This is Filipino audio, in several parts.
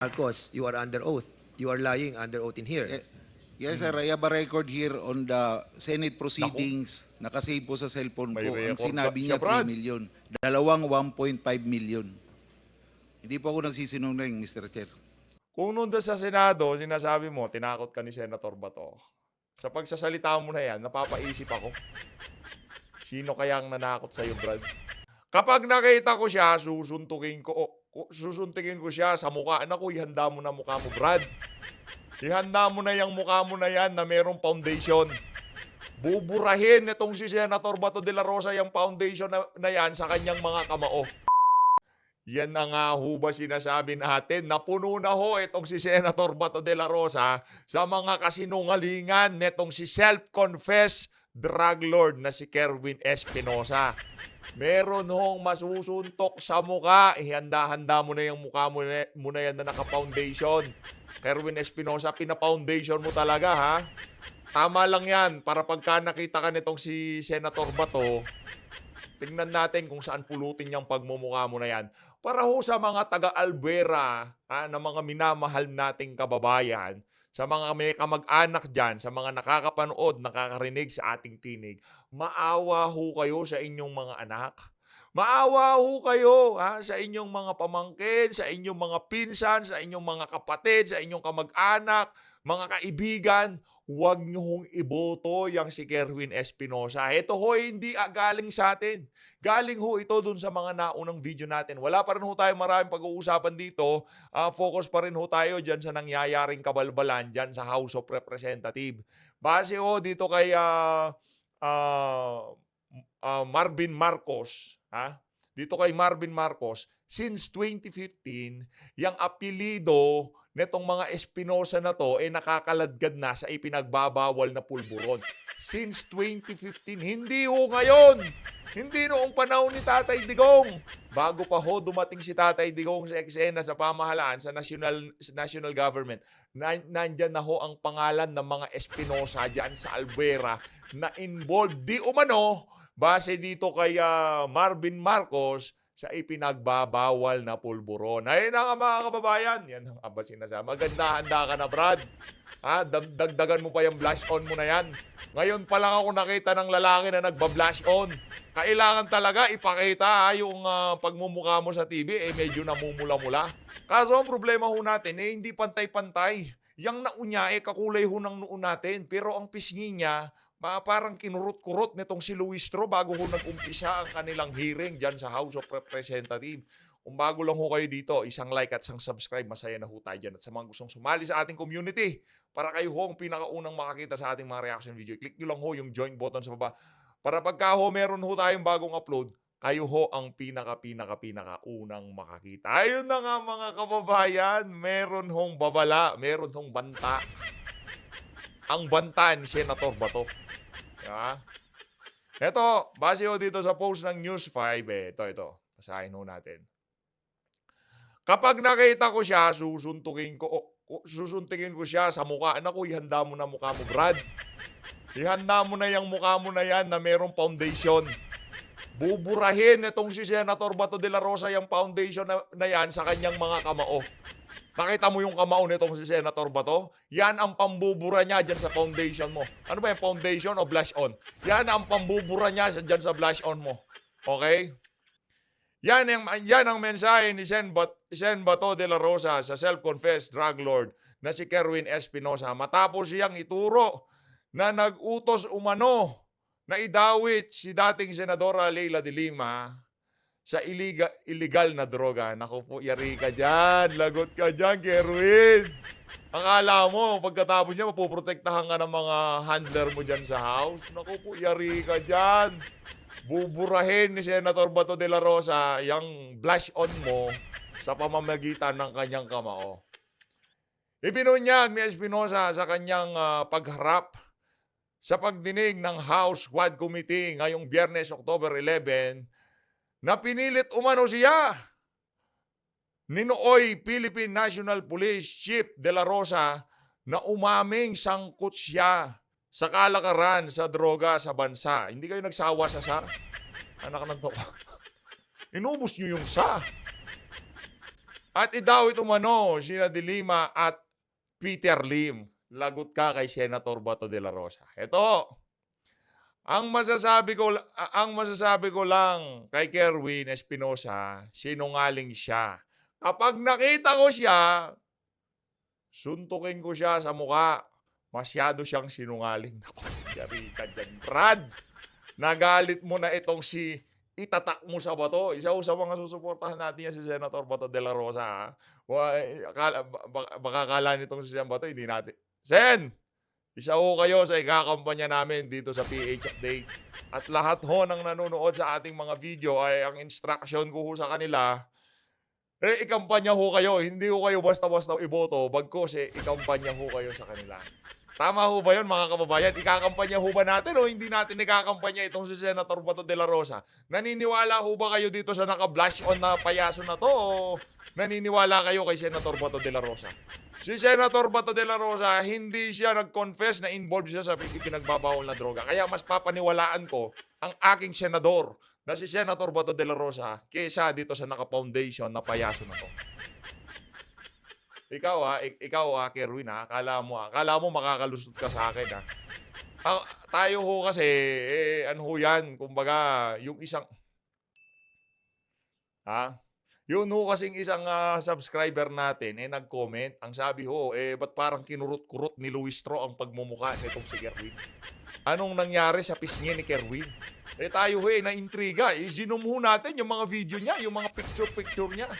Marcos, you are under oath. You are lying under oath in here. Yes, sir. I have a record here on the Senate proceedings. Nakasave po sa cellphone May ko. Ang record sinabi siya, niya, Brad. 3 million. Dalawang 1.5 million. Hindi po ako nagsisinungaling, Mr. Chair. Kung nung doon sa Senado, sinasabi mo, tinakot ka ni Senator Bato. Sa pagsasalita mo na yan, napapaisip ako. Sino kaya ang nanakot sa'yo, Brad? Kapag nakita ko siya, susuntukin ko siya sa mukha. Naku, ihanda mo na mukha mo, Brad. Ihanda mo na yung mukha mo na yan na mayroong foundation. Buburahin itong si Senator Bato de la Rosa yung foundation na yan sa kanyang mga kamao. Yan na nga ho ba sinasabi natin? Napuno na ho itong si Senator Bato de la Rosa sa mga kasinungalingan netong si self-confessed drug lord na si Kerwin Espinosa. Meron hong masusuntok sa mukha. Ihanda-handa mo na yung mukha mo na yan na naka-foundation. Kerwin Espinosa, pina-foundation mo talaga, ha? Tama lang yan. Para pagka nakita ka nitong si Senator Bato, tingnan natin kung saan pulutin yung pagmumukha mo na yan. Para ho sa mga taga-Albuera, na mga minamahal nating kababayan, sa mga may kamag-anak dyan, sa mga nakakapanood, nakakarinig sa ating tinig, maawa ho kayo sa inyong mga anak. Maawa ho kayo sa inyong mga pamangkin, sa inyong mga pinsan, sa inyong mga kapatid, sa inyong kamag-anak, mga kaibigan. Huwag nyo hong iboto yung si Kerwin Espinosa. Ito ho hindi galing sa atin. Galing ho ito dun sa mga naunang video natin. Wala pa rin ho tayo maraming pag-uusapan dito. Focus pa rin ho tayo dyan sa nangyayaring kabalbalan dyan sa House of Representatives. Base ho dito kay Marvin Marcos. Dito kay Marvin Marcos, since 2015, yung apelido netong mga Espinosa na to nakakaladgad na sa ipinagbabawal na pulburon. Since 2015, hindi ho ngayon. Hindi noong panahon ni Tatay Digong. Bago pa ho dumating si Tatay Digong sa eksena sa pamahalaan sa national government, nandyan na ho ang pangalan ng mga Espinosa dyan sa Albuera na involved di umano base dito kay Marvin Marcos sa ipinagbabawal na pulburon. Ayun na nga mga kababayan. Yan ang aba sinasabi. Maganda-handa ka na, Brad. Dagdagan mo pa yung blush on mo na yan. Ngayon pa lang ako nakita ng lalaki na nagba-blush on. Kailangan talaga ipakita yung pagmumukha mo sa TV, medyo namumula-mula. Kaso ang problema ho natin, hindi pantay-pantay. Yang naunya, kakulay ho ng noon natin. Pero ang pisngi niya, parang kinurot-kurot nitong si Luis Tro bago ho nag-umpisa ang kanilang hearing dyan sa House of Representatives. Kung bago lang ho kayo dito, isang like at isang subscribe, masaya na ho tayo dyan. At sa mga gustong sumali sa ating community, para kayo ho ang pinakaunang makakita sa ating mga reaction video, click nyo lang ho yung join button sa baba. Para pagka ho meron ho tayong bagong upload, kayo ho ang pinaka-unang makakita. Ayun na nga mga kababayan, meron hong babala, meron hong banta. Ang banta ni Senator Bato. Ito, base ho dito sa post ng News 5, ito. Basahin ho natin. Kapag nakita ko siya, susuntukin ko siya sa mukha. Naku, ihanda mo na mukha mo, Brad. Ihanda mo na yung mukha mo na yan na mayroong foundation. Buburahin itong si Senator Bato de la Rosa yung foundation na yan sa kanyang mga kamao. Nakita mo yung kamao nitong si Senator Bato? Yan ang pambubura niya dyan sa foundation mo. Ano ba yung foundation o blush on? Yan ang pambubura niya dyan sa blush on mo. Okay? Yan ang mensahe ni Sen Bato de la Rosa sa self-confessed drug lord na si Kerwin Espinosa matapos siyang ituro na nag-utos umano na idawit si dating Senadora Leila de Lima sa illegal na droga. Naku po, yari ka dyan. Lagot ka dyan, Kerwin. Akala mo, pagkatapos niya, mapoprotektahan ka ng mga handler mo dyan sa house. Naku po, yari ka dyan. Buburahin ni Senator Bato de la Rosa yung blush on mo sa pamamagitan ng kanyang kamao. Ibinunyag ni Espinosa sa kanyang pagharap sa pagdinig ng House Quad Committee ngayong Biyernes, October 11, na pinilit umano siya ni nooy Philippine National Police Chief de la Rosa na umaming sangkot siya sa kalakaran sa droga sa bansa. Hindi kayo nagsawa sa SA? Anak ng to. Inubos nyo yung SA. At idawit umano sina De Lima at Peter Lim. Lagot ka kay Senator Bato de la Rosa. Ito, ang masasabi ko lang kay Kerwin Espinosa, sinungaling siya. Kapag nakita ko siya, suntukin ko siya sa mukha. Masyado siyang sinungaling. Naku, yari ka dyan, Brad. Nagalit mo na itong si itatak mo sa Bato. Isa ho sa mga susuportahan natin yan si Senator Bato de la Rosa. Ha? Baka akala nitong si Sen Bato, hindi natin. Sen! Isa ho kayo sa ikakampanya namin dito sa PH Update. At lahat ho ng nanonood sa ating mga video ay ang instruction ko ho sa kanila, ikampanya ho kayo. Hindi ho kayo basta-basta iboto. Bagkos, ikampanya ho kayo sa kanila. Tama ho ba yun, mga kababayan? Ikakampanya ho ba natin o hindi natin ikakampanya itong si Senator Bato de la Rosa? Naniniwala ho ba kayo dito sa naka-blush on na payaso na to o naniniwala kayo kay Senator Bato de la Rosa? Si Senator Bato de la Rosa, hindi siya nag-confess na involved siya sa pinagbabawal na droga. Kaya mas papaniwalaan ko ang aking senador na si Senator Bato de la Rosa kaysa dito sa naka-foundation na payaso na to. Ikaw Kerwin akala mo makakalusot ka sa akin ha. Tayo ho kasi, ano ho yan, kumbaga, yung isang, yun ho kasing isang subscriber natin, nag-comment, ang sabi ho, ba't parang kinurot-kurot ni Luistro ang pagmumukha nitong si Kerwin? Anong nangyari sa pisngi ni Kerwin? Tayo ho, na-intriga, zoom ho natin yung mga video niya, yung mga picture niya.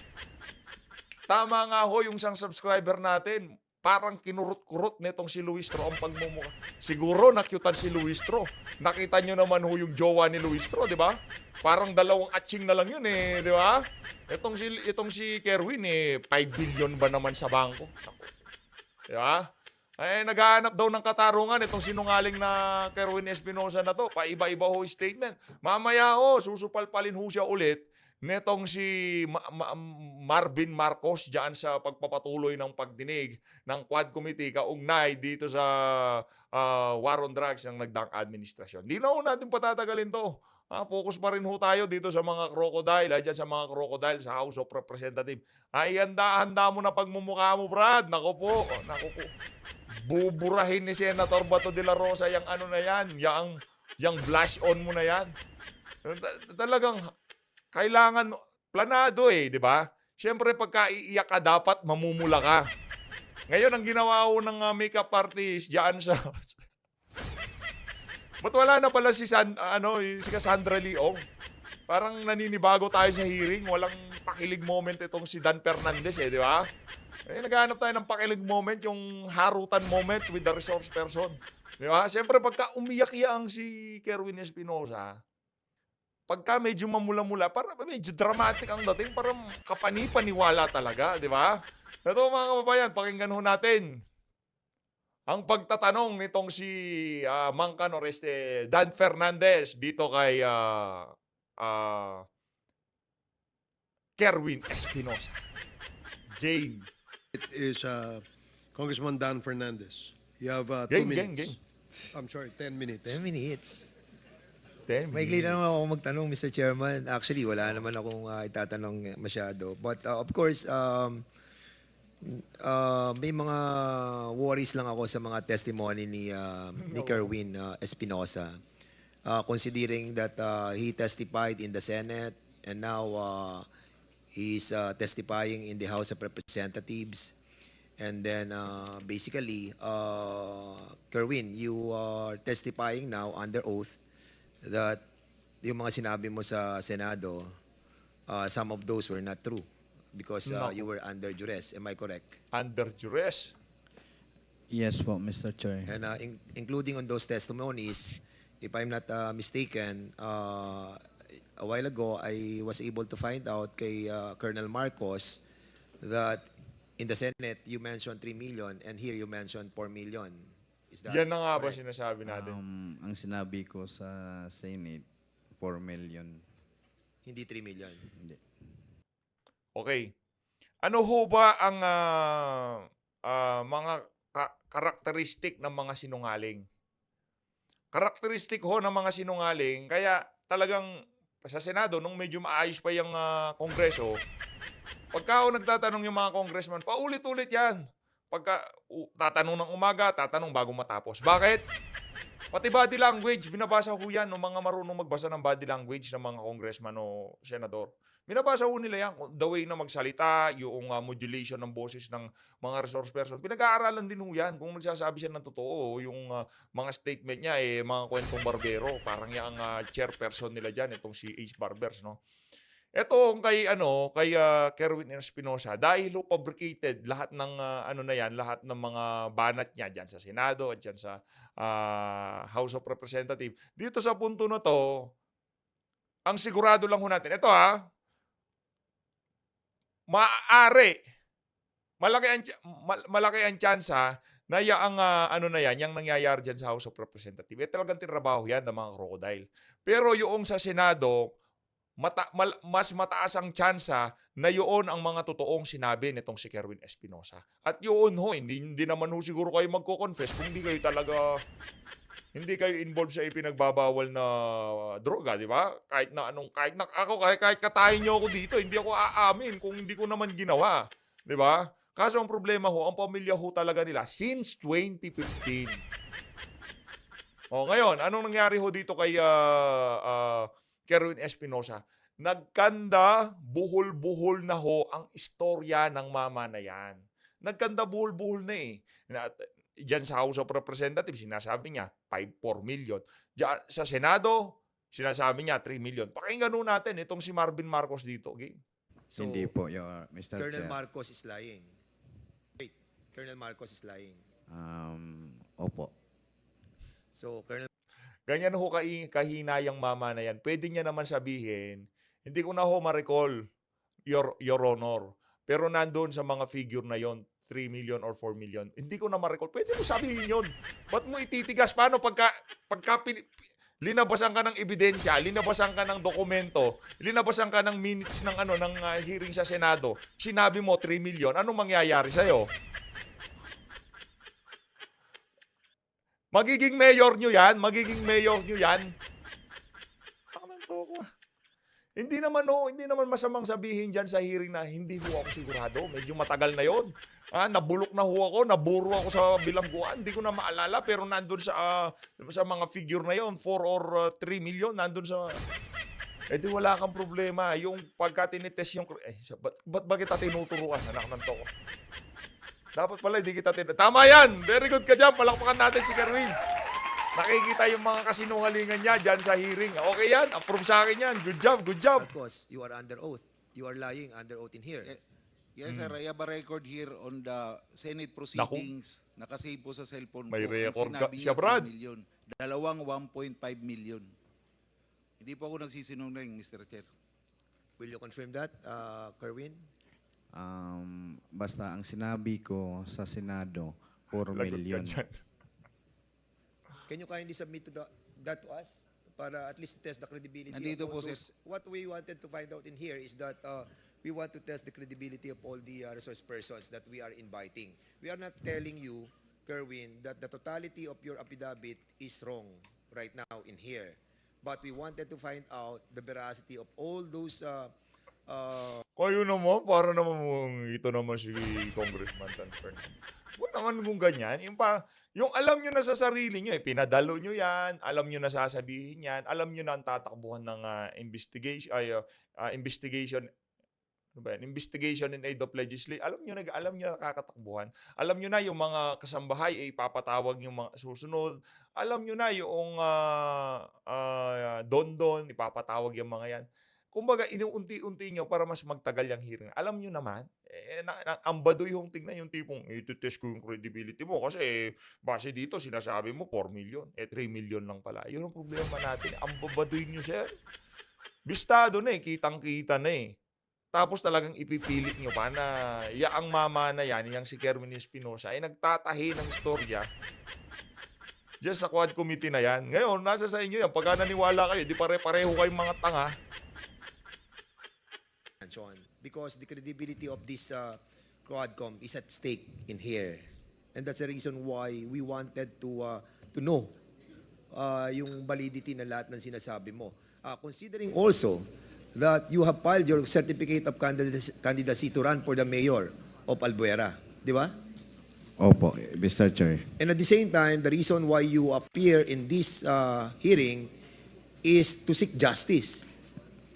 Tama nga ho yung isang subscriber natin. Parang kinurot-kurot nitong si Luistro ang pagmumukha. Siguro nakyutan si Luistro. Nakita nyo naman ho yung jowa ni Luistro, di ba? Parang dalawang atsing na lang yun di ba? Itong si Kerwin 5 billion ba naman sa bangko? Di ba? Naghahanap daw ng katarungan itong sinungaling na Kerwin Espinosa na to. Paiba-iba ho yung statement. Mamaya susupalpalin ho siya ulit netong si Marvin Marcos diyan sa pagpapatuloy ng pagdinig ng Quad Committee kaugnay dito sa war on drugs ng nagdaang administrasyon. Di na ho natin patatagalin to. Focus pa rin ho tayo dito sa mga crocodile, dyan sa mga crocodile sa House of Representatives. Handa mo na pagmumukha mo, Brad. Naku po. Buburahin ni Senator Bato de la Rosa yung ano na yan, yung blush on mo na yan. Talagang kailangan, planado di ba? Siyempre, pagka iiyak ka, dapat mamumula ka. Ngayon, ang ginawa ko ng makeup artist diyan sa... Ba't wala na pala si Cassandra Leong? Parang naninibago tayo sa hearing. Walang pakilig moment itong si Dan Fernandez di ba? Naghahanap tayo ng pakilig moment, yung harutan moment with the resource person. Di ba? Siyempre, pagka umiyak-iyang si Kerwin Espinosa, pagka medyo mamula-mula, parang medyo dramatic ang dating, parang kapani-paniwala talaga, di ba? Ito mga kababayan, pakinggan ho natin ang pagtatanong nitong si Mangkan Oreste Dan Fernandez dito kay Kerwin Espinosa. Game. It is Congressman Dan Fernandez. You have 2 minutes. Game. I'm sorry, 10 minutes. 10 minutes. 10 Maigli na minutes. naman ako magtanong, Mr. Chairman. Actually, wala naman akong itatanong masyado. But of course, may mga worries lang ako sa mga testimony ni Kerwin Espinosa. Considering that he testified in the Senate and now he's testifying in the House of Representatives. And then basically, Kerwin, you are testifying now under oath that yung mga sinabi mo sa Senado, some of those were not true because you were under duress. Am I correct? Under duress. Yes po, Mr. Chair. And including on those testimonies, if I'm not mistaken, a while ago, I was able to find out kay Colonel Marcos that in the Senate, you mentioned 3 million and here you mentioned 4 million. Is that Yan na nga ba correct? sinasabi natin? Ang sinabi ko sa Senate, 4 million. Hindi 3 million. Hindi. Okay. Ano ho ba ang mga karakteristik ng mga sinungaling? Karakteristik ho ng mga sinungaling, kaya talagang sa Senado, nung medyo maayos pa yung Kongreso, Pagka ako nagtatanong yung mga congressman, paulit-ulit yan. Pagka tatanong ng umaga, tatanong bago matapos. Bakit? Pati body language, binabasa ho yan ng mga marunong magbasa ng body language ng mga congressman o senador. Binabasa ho nila yan, the way na magsalita, yung modulation ng boses ng mga resource person. Pinag-aaralan din ho yan kung nagsasabi siya ng totoo. Yung mga statement niya, mga kwentong barbero. Parang yung chairperson nila dyan, itong si H. Barbers, no? Ito kay Kerwin Espinosa, dahil ho fabricated lahat ng lahat ng mga banat niya diyan sa Senado at diyan sa House of Representatives. Dito sa punto na 'to, ang sigurado lang ho natin, ito maaari malaki ang tyansa na yaang yang nangyayari diyan sa House of Representatives. Talagang tinrabaho yan ng mga crocodile. Pero yung sa Senado, mas mataas ang tsansa na yun ang mga totoong sinabi nitong si Kerwin Espinosa. At yun ho, hindi naman ho siguro kayo magko-confess kung hindi kayo involved sa ipinagbabawal na droga, di ba? Kahit katayin niyo ako dito, hindi ako aamin kung hindi ko naman ginawa, di ba? Kaso ang problema ho, ang pamilya ho talaga nila since 2015. Ngayon, anong nangyari ho dito kay Kerwin Espinosa? Nagkanda, buhol-buhol na ho ang istorya ng mama na yan. Nagkanda, buhol-buhol na Diyan sa House of Representatives, sinasabi niya 4 million. Diyan sa Senado, sinasabi niya 3 million. Pakinggan ho natin itong si Marvin Marcos dito. Okay? So, Hindi po, Your Mr. Colonel Chair. Marcos is lying. Wait, Colonel Marcos is lying. Opo. So, Colonel Ganyan ho kahina yung mama na yan. Pwede niya naman sabihin, hindi ko na ho ma-recall, Your Honor. Pero nandoon sa mga figure na yon, 3 million or 4 million. Hindi ko na ma-recall. Pwede mo sabihin yon. Ba't mo ititigas? Paano pagka linabasan ka ng ebidensya, linabasan ka ng dokumento, linabasan ka ng minutes ng hearing sa Senado, sinabi mo 3 million, anong mangyayari sa'yo? Magiging mayor nyo yan. Hindi naman masamang sabihin dyan sa hearing na hindi ho ako sigurado. Medyo matagal na yon. Nabulok na ho ako, naburo ako sa bilangguan. Hindi ko na maalala, pero nandun sa mga figure na yon, 4 or 3 million, nandun sa... di wala kang problema. Yung pagka tinitest yung... ba't ba kita tinuturuan, anak ng toko? Dapat pala, hindi kita Tama yan! Very good ka dyan. Palakpakan natin si Kerwin. Nakikita yung mga kasinungalingan niya dyan sa hearing. Okay yan. Approve sa akin yan. Good job, good job. Marcos, you are under oath. You are lying under oath in here. Yes, sir. I have a record here on the Senate proceedings. Nakasave po sa cellphone ko. May record Sinabi siya, niya Brad. 3 million. Dalawang 1.5 million. Hindi po ako nagsisinungaling, Mr. Chair. Will you confirm that, Kerwin? Basta ang sinabi ko sa Senado, 4 Lagot ka million. dyan. Can you kindly submit that to us para at least test the credibility Nandito of po, all sir. those? What we wanted to find out in here is that we want to test the credibility of all the resource persons that we are inviting. We are not telling you, Kerwin, that the totality of your affidavit is wrong right now in here. But we wanted to find out the veracity of all those Kayo naman, para naman ito naman si Congressman Tan Fernandez. Huwag naman kung ganyan. Yung alam nyo na sa sarili nyo, pinadalo nyo yan, alam nyo na sasabihin yan, alam nyo na ang tatakbuhan ng investigation, investigation in aid of legislation. Alam nyo na nakakatakbuhan. Alam nyo na yung mga kasambahay ay ipapatawag yung mga susunod. Alam nyo na yung don-don, ipapatawag yung mga yan. Kumbaga, inuunti-unti nyo para mas magtagal yung hearing. Alam nyo naman, ang baduy yung tingnan yung tipong, ito-test ko yung credibility mo kasi base dito, sinasabi mo 4 million. 3 million lang pala. Yun ang problema natin. Ang babaduy nyo, sir. Bistado na kitang-kita na Tapos talagang ipipilit nyo pa na ang mama na yan, yung si Kerwin Espinosa, ay nagtatahi ng istorya diyan sa Quad Committee na yan. Ngayon, nasa sa inyo yan. Pagka naniwala kayo, di pare-pareho kayong mga tanga. John, because the credibility of this Quadcom is at stake in here. And that's the reason why we wanted to know yung validity na lahat ng sinasabi mo. Considering also that you have filed your certificate of candidacy to run for the mayor of Albuera. Di ba? Opo, Mr. Chair. And at the same time, the reason why you appear in this hearing is to seek justice.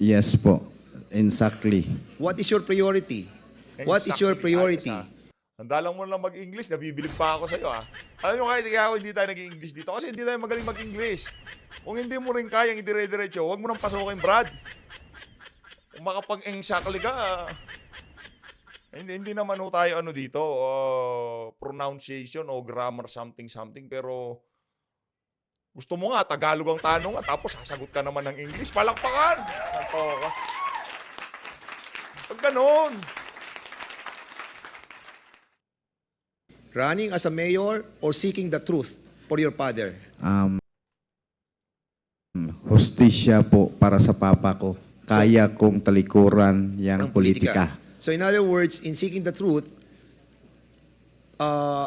Yes po, exactly. What is your priority? What is your Exactly, priority? ayos, Handa lang mo lang mag-English, nabibilib pa ako sa'yo Alam nyo kahit ikaw hindi tayo nag-English dito kasi hindi tayo magaling mag-English. Kung hindi mo rin kayang idire-diretso, huwag mo nang pasukin, Brad. Kung makapag-exactly ka, hindi naman ho tayo ano dito, pronunciation o grammar something pero gusto mo nga Tagalog ang tanong at tapos sasagot ka naman ng English, palakpakan. Santo ka. Pag ganun. Running as a mayor or seeking the truth for your father? Hustisya po para sa papa ko. Kaya kong talikuran yang Ng politika. So in other words, in seeking the truth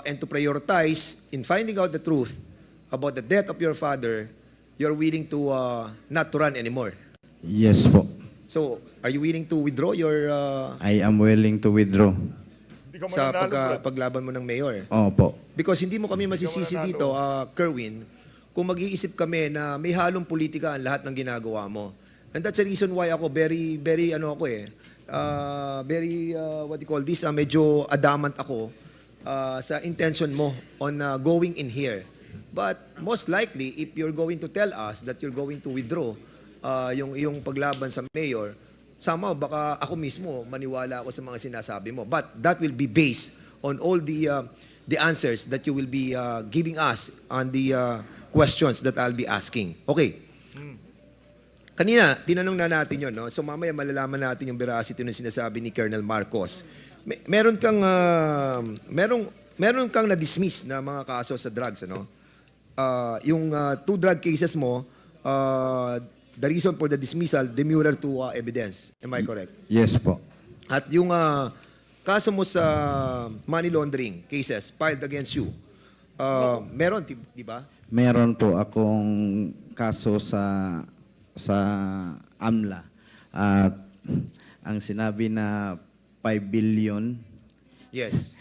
and to prioritize in finding out the truth about the death of your father, you're willing to not to run anymore. Yes po. So are you willing to withdraw your I am willing to withdraw. Hindi ka sa mananalo, Brad. paglaban mo ng mayor? Opo. Because hindi mo kami masisisi mananalo. dito, Kerwin, kung mag-iisip kami na may halong politika ang lahat ng ginagawa mo. And that's the reason why ako very what you call this, medyo adamant ako sa intention mo on going in here. But most likely, if you're going to tell us that you're going to withdraw yung iyong paglaban sa mayor, somehow baka ako mismo maniwala ako sa mga sinasabi mo. But that will be based on all the answers that you will be giving us on the questions that I'll be asking. Okay. Kanina, tinanong na natin yun, no? So mamaya malalaman natin yung veracity ng sinasabi ni Colonel Marcos. Meron kang na-dismiss na mga kaso sa drugs, ano? Yung 2 drug cases mo, the reason for the dismissal, demurrer to evidence. Am I correct? Yes po. At yung kaso mo sa money laundering cases filed against you, meron, di ba? Meron po akong kaso sa AMLA. At ang sinabi na 5 billion, Yes.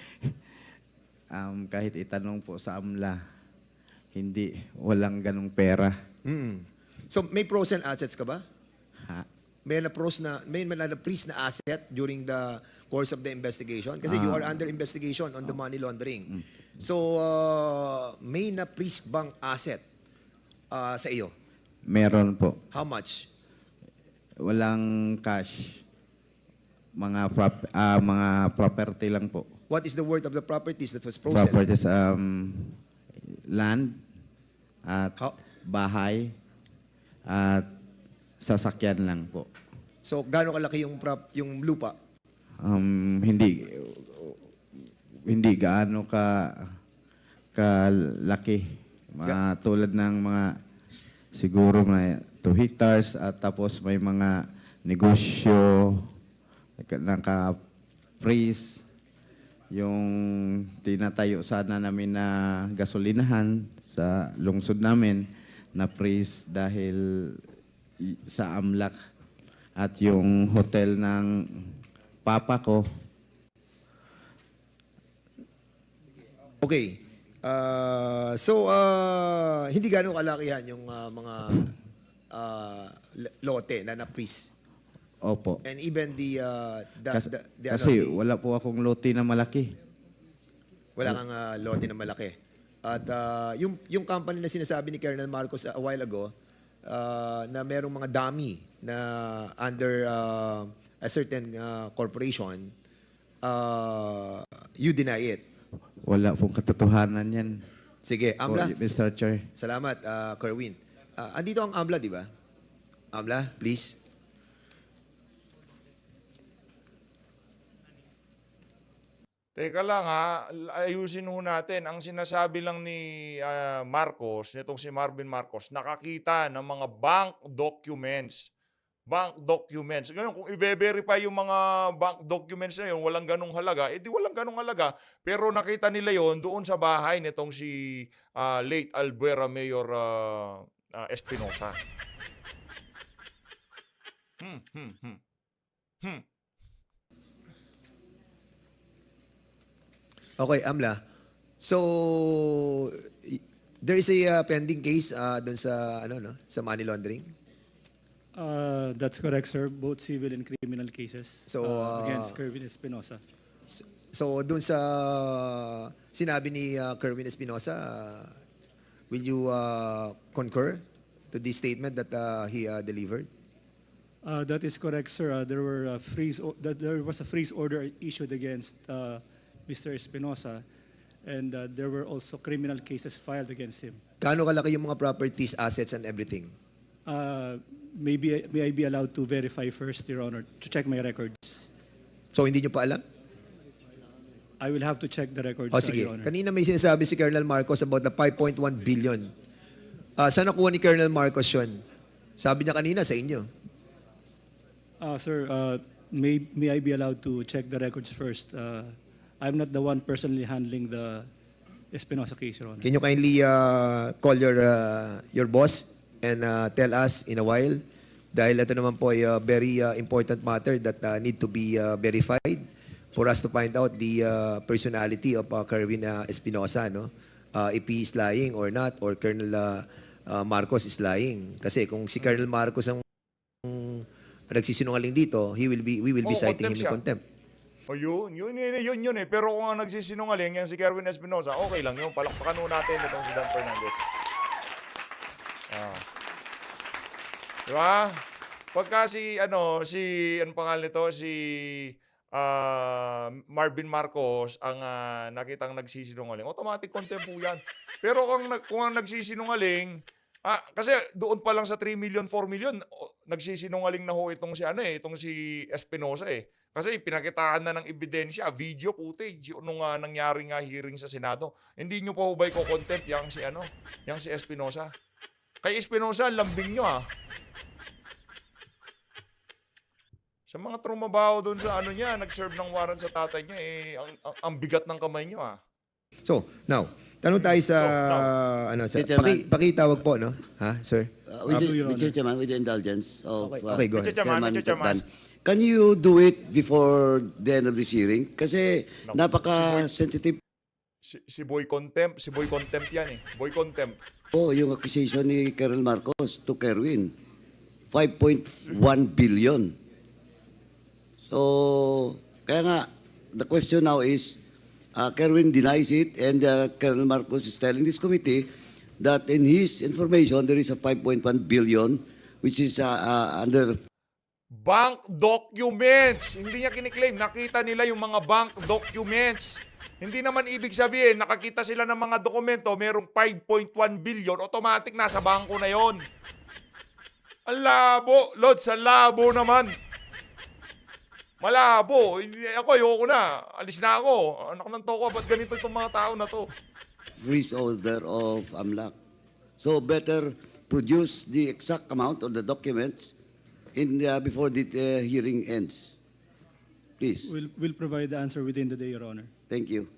kahit itanong po sa AMLA, walang ganong pera. Mm. So may pros and assets ka ba? Ha? May na-freeze na asset during the course of the investigation? Kasi you are under investigation on the money laundering. So, may na-freeze bang asset sa iyo? Meron po. How much? Walang cash. Mga property lang po. What is the worth of the properties that was frozen? Properties, land, at How- bahay, at sasakyan lang po. So, gaano kalaki yung lupa? Hindi gaano kalaki. Tulad ng mga siguro may 2 hectares at tapos may mga negosyo naka-freeze yung tinatayo sana namin na gasolinahan sa lungsod namin na freeze dahil sa AMLAC at yung hotel ng papa ko. Okay. Hindi gaano kalakihan yung mga lote na na-freeze. Opo. And even Kasi wala po akong lote na malaki. wala kang lote na malaki. At yung company na sinasabi ni Colonel Marcos a while ago, na merong mga dummy na under a certain corporation, you deny it. Wala pong katotohanan yan. Sige, Po, Amla. Mr. Chair. Salamat, Kerwin. Andito ang Amla, di ba? Amla, please. Teka lang ayusin ho natin. Ang sinasabi lang ni Marcos, nitong si Marvin Marcos, nakakita ng mga bank documents. Bank documents. Ngayon, kung i-verify yung mga bank documents na yun, walang ganong halaga, edi walang ganong halaga. Pero nakita nila yon doon sa bahay nitong si late Albuera Mayor Espinosa. Okay, Amla. So, there is a pending case doon sa ano no, sa money laundering. That's correct, sir. Both civil and criminal cases So, against Kerwin Espinosa. So, doon sa sinabi ni Kerwin Espinosa, will you concur to the statement that he delivered? That is correct, sir. There was a freeze order issued against Mr. Espinosa, and there were also criminal cases filed against him. Gaano kalaki yung mga properties, assets, and everything? May I be allowed to verify first, Your Honor, to check my records? So, hindi nyo pa alam? I will have to check the records, O sige, Your Honor. kanina may sinasabi si Colonel Marcos about the 5.1 billion. Saan nakuha ni Colonel Marcos yun? Sabi niya kanina sa inyo. Sir, may I be allowed to check the records first? I'm not the one personally handling the Espinosa case, Your Honor. Can you kindly call your boss and tell us in a while? Dahil ito naman po ay very important matter that need to be verified for us to find out the personality of Kerwin Espinosa, no? If he is lying or not, or Colonel Marcos is lying. Kasi kung si Colonel Marcos ang nagsisinungaling dito, we will be citing him in contempt. O yun eh. Pero kung ang nagsisinungaling, yan si Kerwin Espinosa, okay lang yun. Palakpakan mo natin itong si Dan Fernandez. Diba? Pagka anong pangalan nito, si Marvin Marcos ang nakitang nagsisinungaling, automatic contempt po yan. Pero kung ang nagsisinungaling, kasi doon pa lang sa 3 million, 4 million, nagsisinungaling na ho itong si Espinosa eh. Kasi pinakitaan na ng ebidensya, video footage, nung nangyaring hearing sa Senado. Hindi nyo pa ho ba i-contempt yang si Espinosa? Kay Espinosa, lambing nyo Sa mga trumabaho doon sa niya, nag-serve ng warrant sa tatay niya, ang bigat ng kamay niyo So, now, tanong tayo sa, Mr. Chairman. pakitawag po, no? Ha, sir? Mr. Chairman, with the indulgence of Okay, go ahead. Mr. Chairman. Dan, can you do it before the end of this hearing? Kasi napaka-sensitive Si Boy Contempt yan eh. Boy Contempt. po yung accusation ni Colonel Marcos to Kerwin. 5.1 billion. So, kaya nga, the question now is, Kerwin denies it, and Colonel Marcos is telling this committee that in his information, there is a 5.1 billion, which is under... Bank documents! Hindi niya kiniklaim. Nakita nila yung mga bank documents. Hindi naman ibig sabihin, nakakita sila ng mga dokumento, merong 5.1 billion, automatic nasa bangko na yon. Ang labo, Lord, sa labo naman. Malabo. Ako, ayoko na. Alis na ako. Anak ng toko, ba't ganito itong mga tao na to? freeze order of AMLAC. So better produce the exact amount of the documents before the hearing ends. Please. We'll provide the answer within the day, Your Honor. Thank you.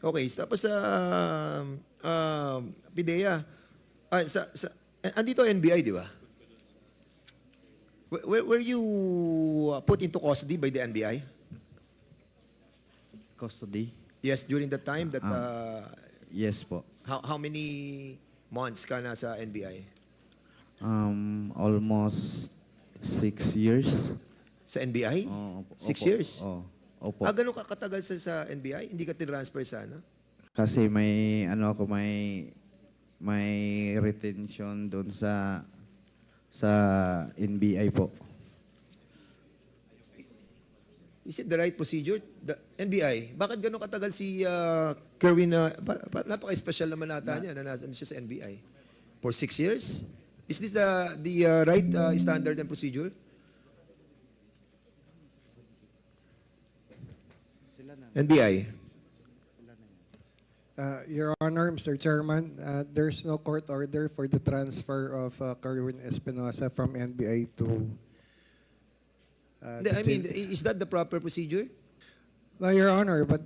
Okay, tapos sa PIDEA, andito NBI, di ba? Were you put into custody by the NBI? Custody? Yes, during the time that, Yes po. how many months ka na sa NBI? Almost 6 years. Sa NBI? Oh, 6 years? Opo. Ganun ka katagal sa NBI? Hindi ka tinransfer sa ano? Kasi may may retention doon sa NBI po. Is it the right procedure? The NBI, bakit ganun katagal si Kerwin? Napaka-special naman nata niya na nasa siya sa NBI. For 6 years? Is this the right standard and procedure? NBI. Your Honor, Mr. Chairman, there's no court order for the transfer of Kerwin Espinosa from NBI to... I mean, is that the proper procedure? No, Your Honor, but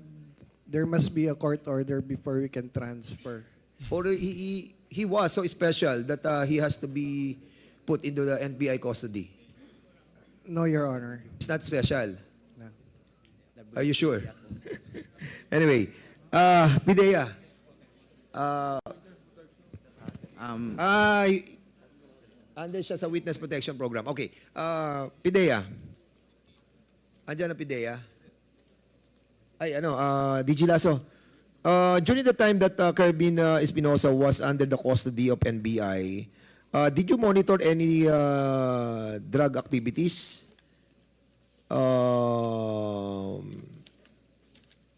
there must be a court order before we can transfer. Or he was so special that he has to be put into the NBI custody? No, Your Honor. It's not special. No. Are you sure? Anyway, Pidea. Under siya sa Witness Protection Program. Okay. Pidea. Andiyan na Pidea. Ay, DG Lasso. During the time that Kerbin Espinosa was under the custody of NBI, did you monitor any drug activities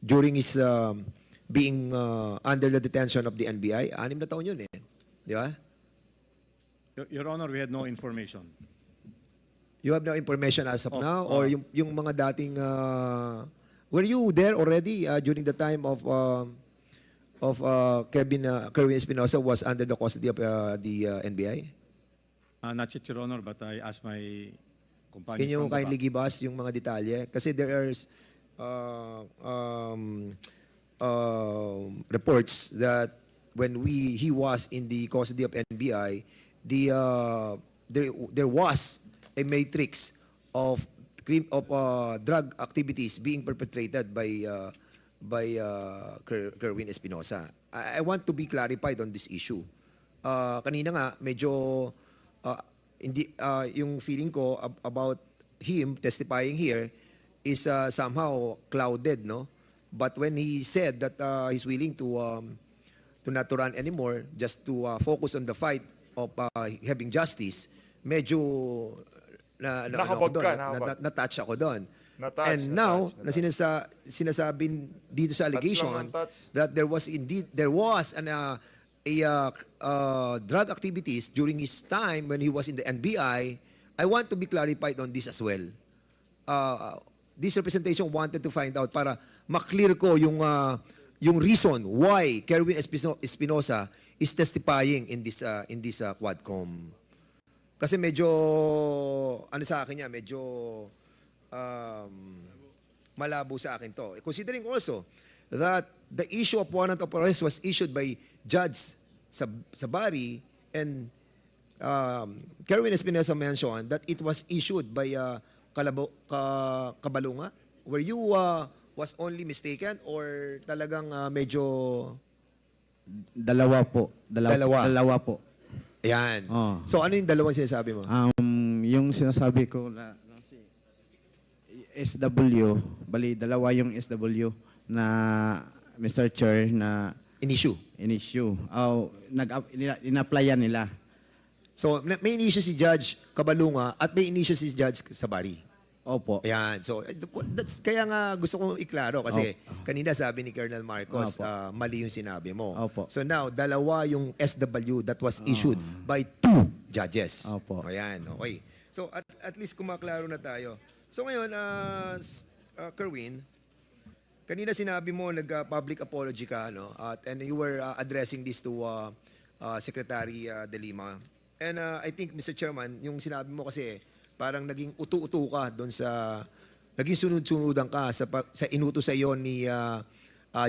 during his being under the detention of the NBI? 6 na taon yun eh. Di ba? Your Honor, we had no information. You have no information as of now? Or yung mga dating... were you there already during the time of Kerwin Espinosa was under the custody of the NBI? Not yet, Your Honor, but I asked my companion. Can you from the kindly back. give us yung mga detalye? Kasi there are reports that when he was in the custody of NBI, there was a matrix of drug activities being perpetrated by Kerwin Espinosa. I want to be clarified on this issue. Kanina nga medyo hindi yung feeling ko about him testifying here is somehow clouded, no? But when he said that he's willing to not to run anymore, just to focus on the fight of having justice, medyo Nakabag ka, nakabag. na-touch ako doon. Na-touch, And now, na-touch. na sinasabing dito sa allegation lang ang touch. that there was drug activities during his time when he was in the NBI. I want to be clarified on this as well. This representation wanted to find out para maklear ko yung reason why Kerwin Espinosa is testifying in this Quadcom. Kasi medyo sa akin medyo malabo sa akin to. Considering also that the issue of warrant of arrest was issued by Judge Sabari, and Kerwin Espinosa mentioned that it was issued by Cabalunga. Were you was only mistaken or talagang medyo... Dalawa po. Dalawa po. Ayan. Oh. So ano yung dalawang sinasabi mo? Yung sinasabi ko na si SW, bali dalawa yung SW na Mr. Chair na In-issue. in-issue. In-applyan nila. So may in-issue si Judge Cabalunga at may in-issue si Judge Sabari. Opo. Ayan. So, that's, kaya nga gusto kong iklaro kasi kanina sabi ni Colonel Marcos, Opo. mali yung sinabi mo. Opo. So now, dalawa yung SW that was issued by 2 judges. Opo. Ayan, okay. So, at least kumaklaro na tayo. So ngayon, Kerwin, kanina sinabi mo, nag-public apology ka, no? And you were addressing this to Secretary De Lima. And I think, Mr. Chairman, yung sinabi mo kasi, parang naging utu-utu ka doon naging sunod-sunudan ka sa inuto sa iyo ni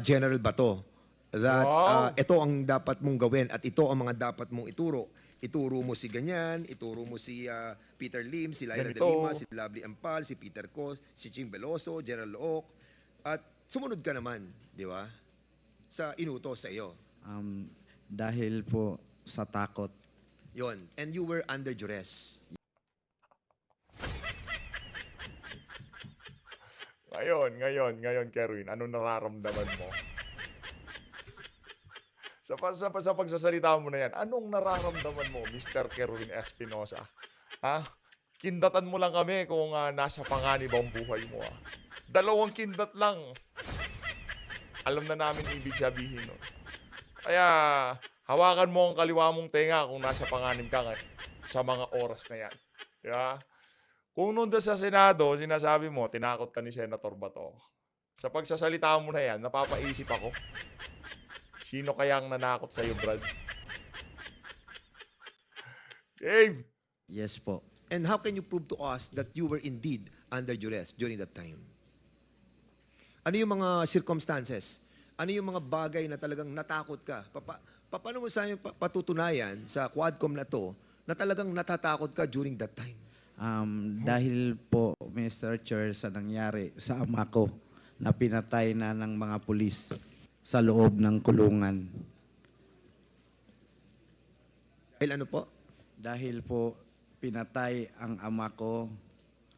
General Bato that ito ang dapat mong gawin at ito ang mga dapat mong ituro. Ituro mo si ganyan, ituro mo si Peter Lim, si Laila De Ganito. Lima, si Lovely Ampal, si Peter Cos, si Ching Veloso, General Look, at sumunod ka naman, di ba? Sa inuto sa iyo. Dahil po sa takot. Yon. And you were under duress. Ngayon, Kerwin, anong nararamdaman mo? Sa pagsasalita mo na yan, anong nararamdaman mo, Mr. Kerwin Espinosa? Ha? Kindatan mo lang kami kung nasa panganib ang buhay mo. 2 kindat lang. Alam na namin ibig sabihin nun. Kaya, hawakan mo ang kaliwa mong tenga kung nasa panganib ka sa mga oras na yan. Yeah? Kung nung doon sa Senado, sinasabi mo, tinakot ka ni Senator Bato. Sa pagsasalita mo na yan, napapaisip ako. Sino kayang nanakot sa'yo, Brad? Dave! Yes po. And how can you prove to us that you were indeed under duress during that time? Ano yung mga circumstances? Ano yung mga bagay na talagang natakot ka? Paano mo sa patutunayan sa Quadcom na to na talagang natatakot ka during that time? Dahil po, Mr. Chair, sa nangyari sa ama ko na pinatay na ng mga pulis sa loob ng kulungan. Dahil ano po? Dahil po, pinatay ang ama ko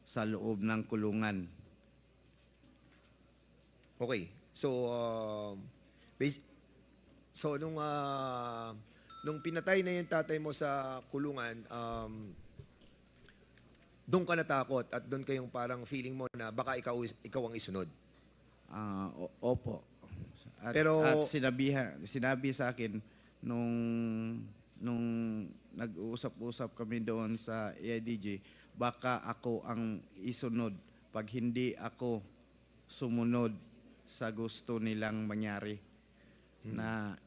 sa loob ng kulungan. Okay. So, so nung pinatay na yung tatay mo sa kulungan, doon ka natakot at doon kayong parang feeling mo na baka ikaw ang isunod. Opo. Pero- At sinabi sa akin nung nag-uusap-usap kami doon sa AIDG, baka ako ang isunod pag hindi ako sumunod sa gusto nilang mangyari. Na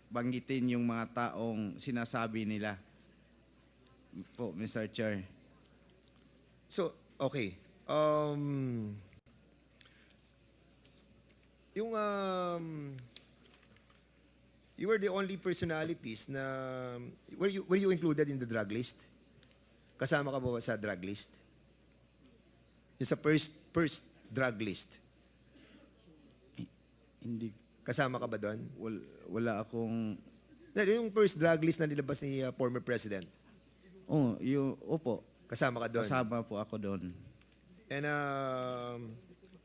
banggitin yung mga taong sinasabi nila. Po, Mr. Chair. So, okay. Yung you were the only personalities na were you included in the drug list? Kasama ka ba sa drug list? Yung sa first drug list. Hindi, Kasama ka ba doon? wala akong... Yung first drug list na nilabas ni former president. Opo, Kasama ka doon. kasama po ako doon. And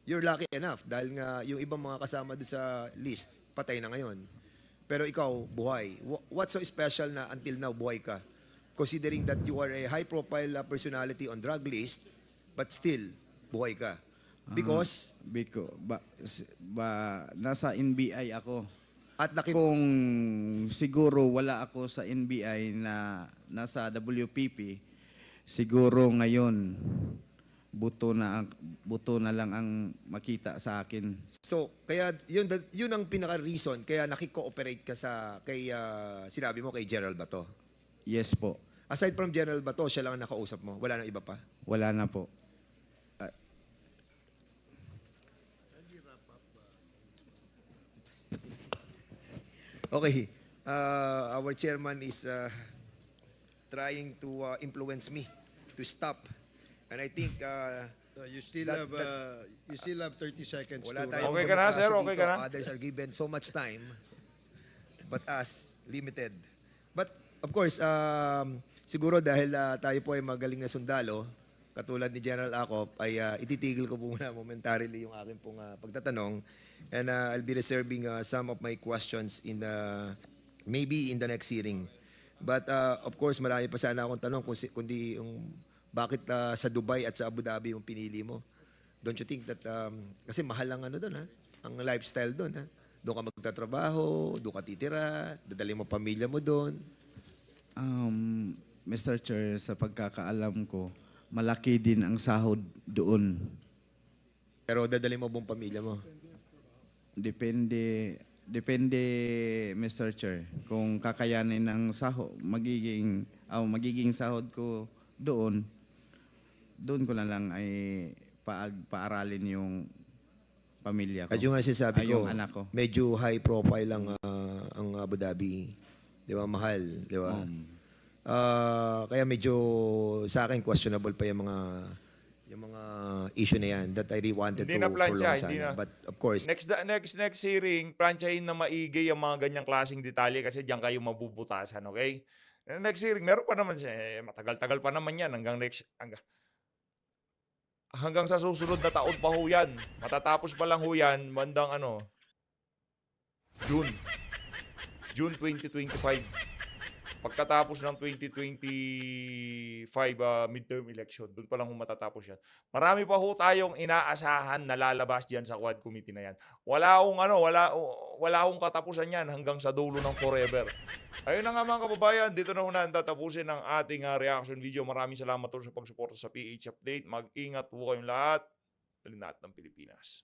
you're lucky enough dahil nga yung ibang mga kasama doon sa list, patay na ngayon. Pero ikaw, buhay. What's so special na until now buhay ka? Considering that you are a high-profile personality on drug list, but still, buhay ka. Because, Nasa NBI ako. at Kung siguro wala ako sa NBI na nasa WPP, siguro ngayon buto na lang ang makita sa akin. so, kaya yun ang pinaka-reason kaya nakikooperate ka kay sinabi mo kay General Bato. Yes po. Aside from General Bato, siya lang ang nakausap mo. Wala nang iba pa. Wala na po. Okay. Our chairman is trying to influence me to stop. And I think You still have 30 seconds. wala to tayong Okay ka na, sir? demokrasya Okay dito. ka na? Others are given so much time, but us, limited. But of course, siguro dahil tayo po ay magaling na sundalo, katulad ni General Acop, ay ititigil ko po muna momentarily yung aking pong pagtatanong. And I'll be reserving some of my questions maybe in the next hearing. But of course, marami pa sana akong tanong kundi yung bakit sa Dubai at sa Abu Dhabi yung pinili mo. Don't you think that, kasi mahal ang doon ang lifestyle doon Doon ka magtatrabaho, doon ka titira, dadali mo pamilya mo doon. Mr. Chair, sa pagkakaalam ko, malaki din ang sahod doon. Pero dadali mo buong pamilya mo. Depende, Mr. Chair, kung kakayanin ng sahod, magiging sahod ko doon ko na lang ay paaralin yung pamilya ko. At yung nga sinasabi ko, yung anak ko. medyo high profile ang Abu Dhabi. Di ba? Mahal. Di ba? Kaya medyo sa akin questionable pa yung mga issue na yan that I really wanted Hindi to na plancha, prolong hindi sana. na. But of course, Next hearing, planchahin na maigi ang mga ganyang klaseng detalye kasi diyan kayo mabubutasan, okay? Next hearing, meron pa naman siya. Matagal-tagal pa naman yan hanggang sa susunod na taon pa ho yan. Matatapos pa lang ho yan, bandang June 2025. Pagkatapos ng 2025 midterm election, doon pa lang matatapos yan. Marami pa ho tayong inaasahan na lalabas diyan sa Quad Committee na yan. Wala akong katapusan yan hanggang sa dulo ng forever. Ayun na nga mga kababayan, dito na ho na tatapusin ang ating reaction video. Maraming salamat po sa pagsuporta sa PH Update. Mag-ingat po kayong lahat. Lahat ng Pilipinas.